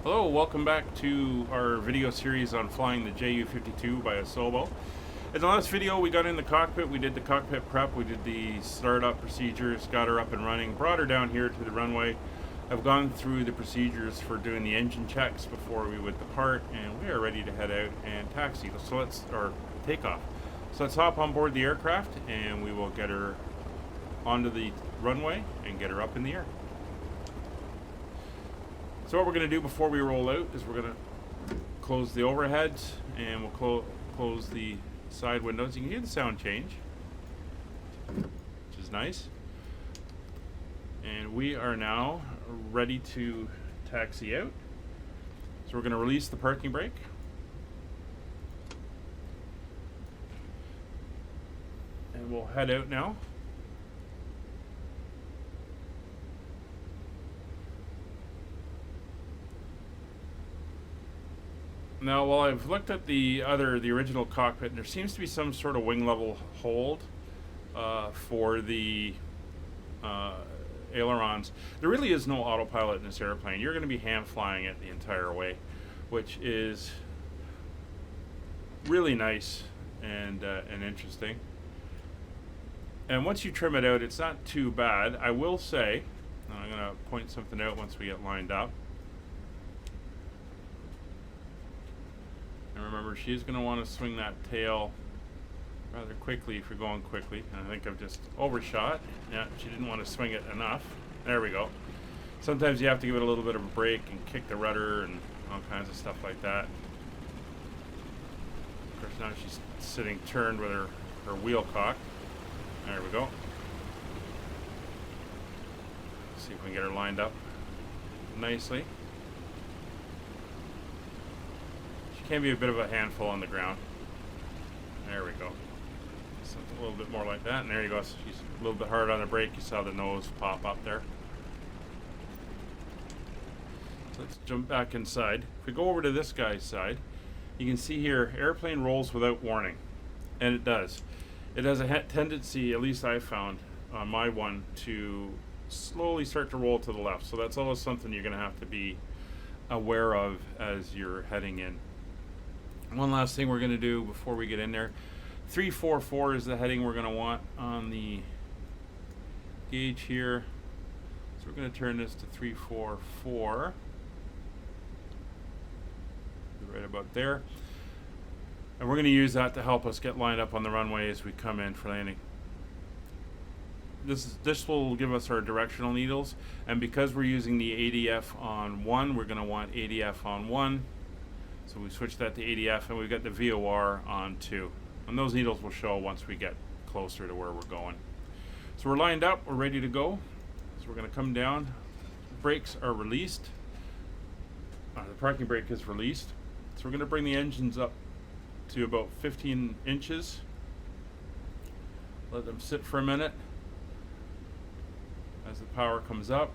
Hello, welcome back to our video series on flying the Ju-52 by Asobo. In the last video we got in the cockpit, we did the cockpit prep, we did the startup procedures, got her up and running, brought her down here to the runway. I've gone through the procedures for doing the engine checks before we would depart, and we are ready to head out and taxi. So or take off. So let's hop on board the aircraft and we will get her onto the runway and get her up in the air. So what we're going to do before we roll out is we're going to close the overheads and we'll close the side windows. You can hear the sound change, which is nice. And we are now ready to taxi out. So we're going to release the parking brake. And we'll head out now. Now, while I've looked at the original cockpit, and there seems to be some sort of wing level hold for the ailerons. There really is no autopilot in this airplane. You're going to be hand flying it the entire way, which is really nice and interesting. And once you trim it out, it's not too bad. I will say, and I'm going to point something out once we get lined up. And remember, she's going to want to swing that tail rather quickly if you're going quickly. And I think I've just overshot. Yeah, she didn't want to swing it enough. There we go. Sometimes you have to give it a little bit of a break and kick the rudder and all kinds of stuff like that. Of course, now she's sitting turned with her wheel cocked. There we go. Let's see if we can get her lined up nicely. Can be a bit of a handful on the ground. There we go. Something a little bit more like that, and there you go. She's a little bit hard on the brake. You saw the nose pop up there. So let's jump back inside. If we go over to this guy's side, you can see here, airplane rolls without warning, and it does. It has a tendency, at least I found on my one, to slowly start to roll to the left. So that's always something you're going to have to be aware of as you're heading in. One last thing we're going to do before we get in there. 344 is the heading we're going to want on the gauge here. So we're going to turn this to 344. Right about there. And we're going to use that to help us get lined up on the runway as we come in for landing. This will give us our directional needles, and because we're using the ADF on 1, we're going to want ADF on 1. So we switch that to ADF, and we've got the VOR on 2. And those needles will show once we get closer to where we're going. So we're lined up, we're ready to go. So we're going to come down. Brakes are released. The parking brake is released. So we're going to bring the engines up to about 15 inches. Let them sit for a minute as the power comes up.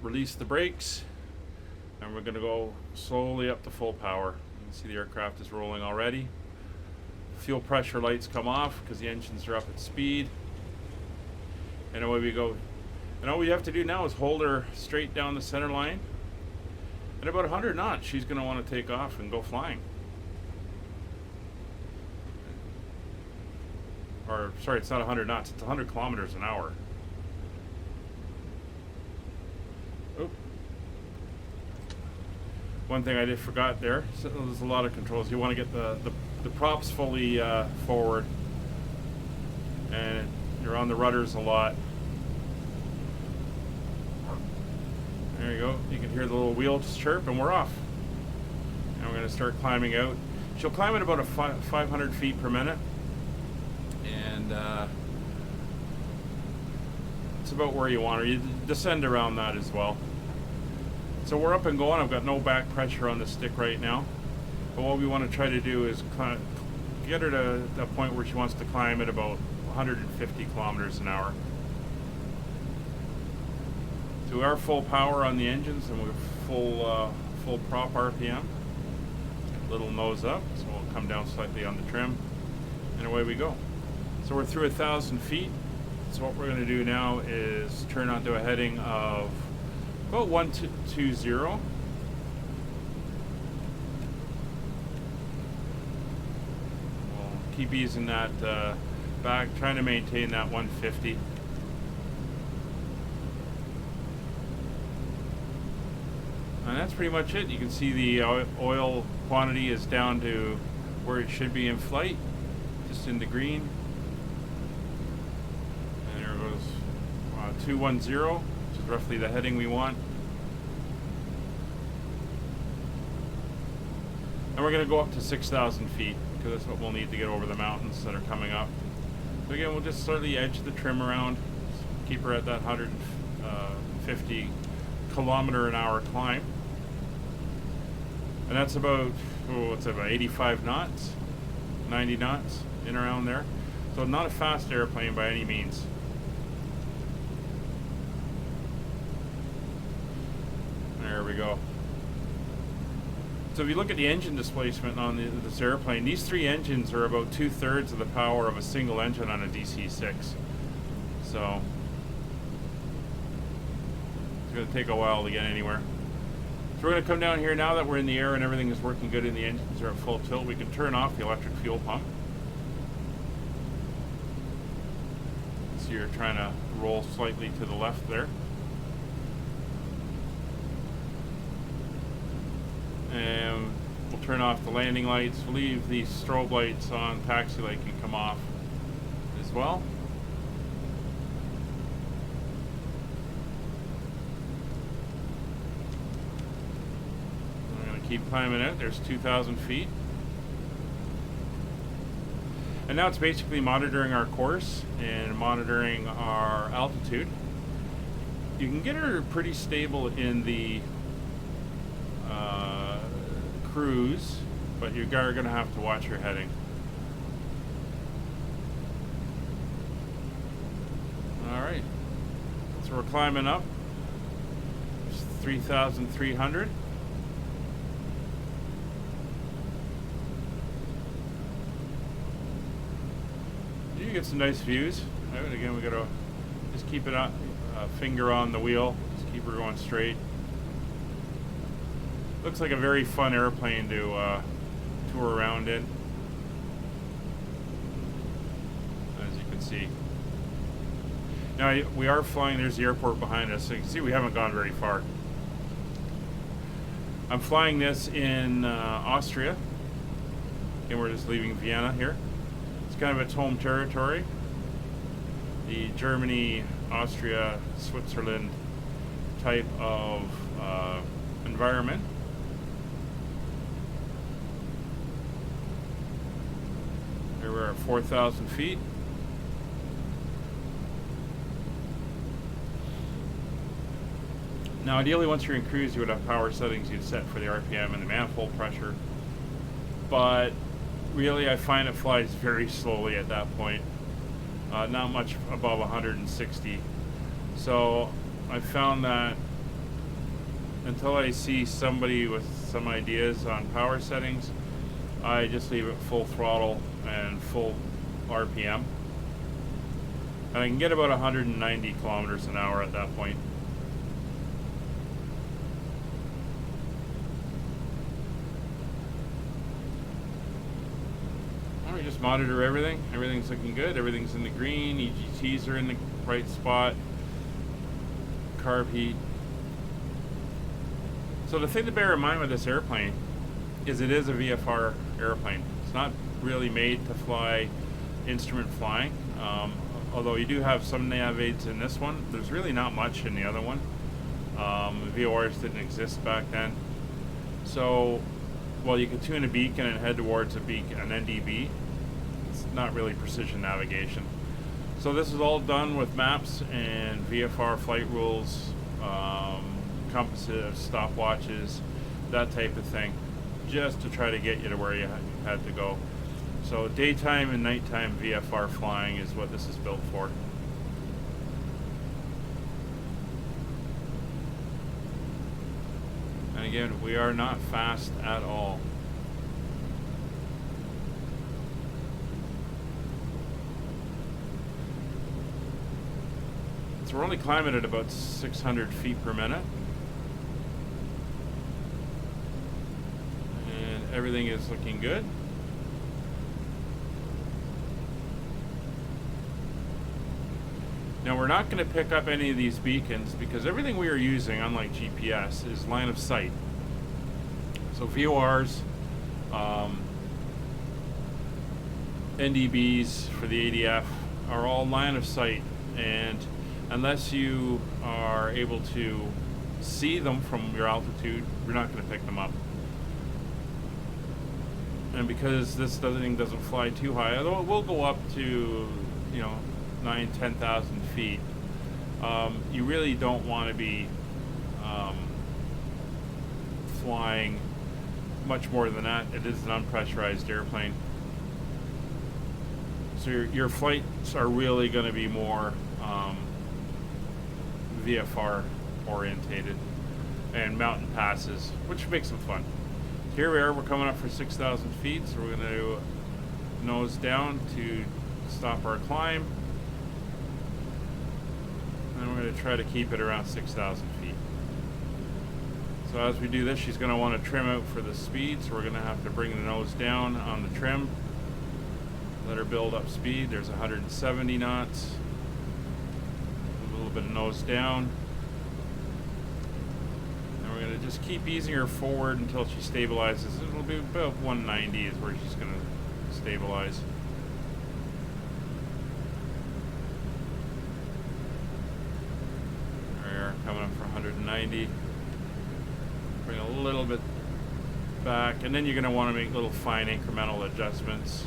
Release the brakes. And we're going to go slowly up to full power. You can see the aircraft is rolling already. Fuel pressure lights come off because the engines are up at speed. And away we go. And all we have to do now is hold her straight down the center line. At about 100 knots, she's going to want to take off and go flying. Or, sorry, it's not 100 knots, it's 100 kilometers an hour. Oop. One thing I just forgot there, so there's a lot of controls. You want to get the props fully forward, and you're on the rudders a lot. There you go. You can hear the little wheels chirp, and we're off. And we're going to start climbing out. She'll climb at about 500 feet per minute, and it's about where you want her. You descend around that as well. So we're up and going. I've got no back pressure on the stick right now. But what we want to try to do is get her to the point where she wants to climb at about 150 kilometers an hour. So we are full power on the engines, and we're full prop RPM. Little nose up, so we'll come down slightly on the trim, and away we go. So we're through 1,000 feet. So what we're going to do now is turn onto a heading of About 120. We'll keep easing that back, trying to maintain that 150. And that's pretty much it. You can see the oil quantity is down to where it should be in flight, just in the green. And there goes 210, which is roughly the heading we want. And we're going to go up to 6,000 feet, because that's what we'll need to get over the mountains that are coming up. So again, we'll just slightly edge the trim around, keep her at that 150 kilometer an hour climb. And that's about, what's that, about 85 knots, 90 knots, in around there. So not a fast airplane by any means. There we go. So if you look at the engine displacement on this airplane, these three engines are about 2/3 of the power of a single engine on a DC-6. So it's going to take a while to get anywhere. So we're going to come down here now that we're in the air and everything is working good and the engines are at full tilt. We can turn off the electric fuel pump. So you're trying to roll slightly to the left there. And we'll turn off the landing lights. We'll leave the strobe lights on. Taxi light can come off as well. I'm going to keep climbing out. There's 2,000 feet. And now it's basically monitoring our course and monitoring our altitude. You can get her pretty stable in the cruise, but you are going to have to watch your heading. Alright, so we're climbing up. It's 3,300. You get some nice views. Right, again, we got to just keep it up, finger on the wheel, just keep her going straight. Looks like a very fun airplane to tour around in, as you can see. Now we are flying, there's the airport behind us, so you can see we haven't gone very far. I'm flying this in Austria, and we're just leaving Vienna here. It's kind of its home territory. The Germany, Austria, Switzerland type of environment. Here we're at 4,000 feet. Now ideally once you're in cruise you would have power settings you'd set for the RPM and the manifold pressure, but really I find it flies very slowly at that point, not much above 160. So I found that until I see somebody with some ideas on power settings, I just leave it full throttle and full RPM. And I can get about 190 kilometers an hour at that point. We just monitor everything. Everything's looking good. Everything's in the green. EGTs are in the right spot. Carb heat. So the thing to bear in mind with this airplane is it is a VFR airplane. It's not really made to fly instrument flying, although you do have some nav aids in this one. There's really not much in the other one. VORs didn't exist back then. So while you can tune a beacon and head towards a beacon, an NDB, it's not really precision navigation. So this is all done with maps and VFR flight rules, compasses, stopwatches, that type of thing, just to try to get you to where you had to go. So daytime and nighttime VFR flying is what this is built for. And again, we are not fast at all. So we're only climbing at about 600 feet per minute. everything is looking good. Now we're not going to pick up any of these beacons because everything we are using, unlike GPS, is line of sight. So VORs, NDBs for the ADF are all line of sight, and unless you are able to see them from your altitude, you're not going to pick them up. And because this thing doesn't fly too high, although it will go up to, 9,000-10,000 feet, you really don't want to be flying much more than that. It is an unpressurized airplane. So your flights are really going to be more VFR orientated and mountain passes, which makes them fun. Here we are, we're coming up for 6,000 feet, so we're going to nose down to stop our climb. And we're going to try to keep it around 6,000 feet. So as we do this, she's going to want to trim out for the speed, so we're going to have to bring the nose down on the trim. Let her build up speed. There's 170 knots. A little bit of nose down. And we're going to just keep easing her forward until she stabilizes. It'll be about 190 is where she's going to stabilize. There we are, coming up for 190. Bring a little bit back, and then you're going to want to make little fine incremental adjustments.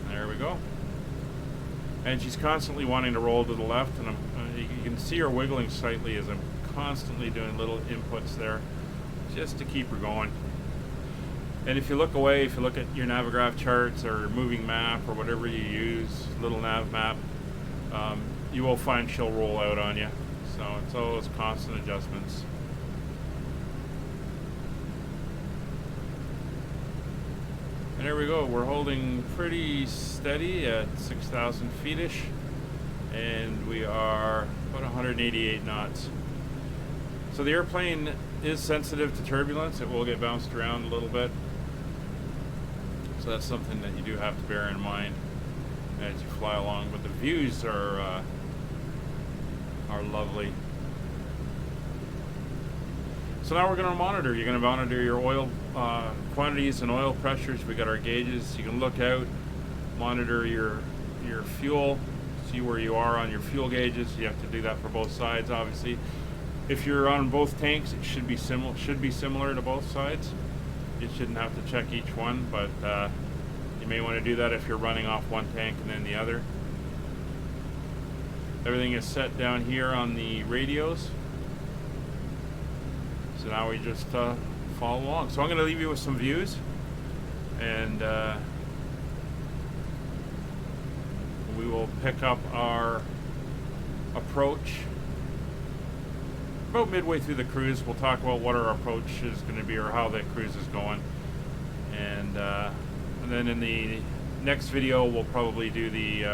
There we go. And she's constantly wanting to roll to the left, and you can see her wiggling slightly as I'm constantly doing little inputs there just to keep her going. And if you look away, if you look at your Navigraph charts or moving map or whatever you use, little nav map, you will find she'll roll out on you. So it's always constant adjustments. And there we go. We're holding pretty steady at 6,000 feet-ish, and we are about 188 knots. So the airplane is sensitive to turbulence. It will get bounced around a little bit. So that's something that you do have to bear in mind as you fly along. But the views are lovely. So now we're going to monitor. You're going to monitor your oil quantities and oil pressures. We got our gauges. You can look out, monitor your fuel, see where you are on your fuel gauges. You have to do that for both sides, obviously. If you're on both tanks, it should be similar to both sides. You shouldn't have to check each one, but you may want to do that if you're running off one tank and then the other. Everything is set down here on the radios. So now we just follow along. So I'm going to leave you with some views, and we will pick up our approach about midway through the cruise. We'll talk about what our approach is going to be or how the cruise is going, and then in the next video we'll probably do the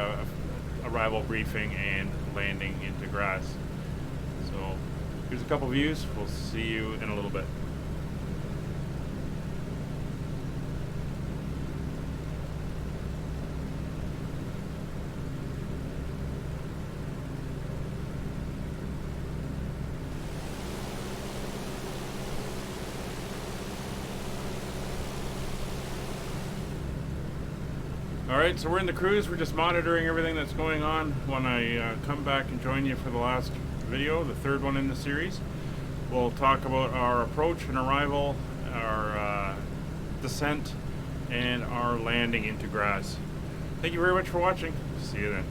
arrival briefing and landing into grass. So here's a couple views. We'll see you in a little bit. Alright, so we're in the cruise. We're just monitoring everything that's going on. When I come back and join you for the last video, the third one in the series, we'll talk about our approach and arrival, our descent, and our landing into grass. Thank you very much for watching. See you then.